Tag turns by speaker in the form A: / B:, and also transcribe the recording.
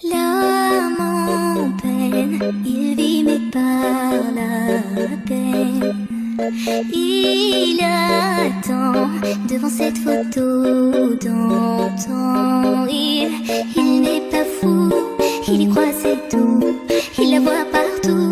A: L'âme en peine, il vit mais par la peine. Il attend devant cette photo d'antan. Il n'est pas fou, il y croit c'est tout. Il la voit partout.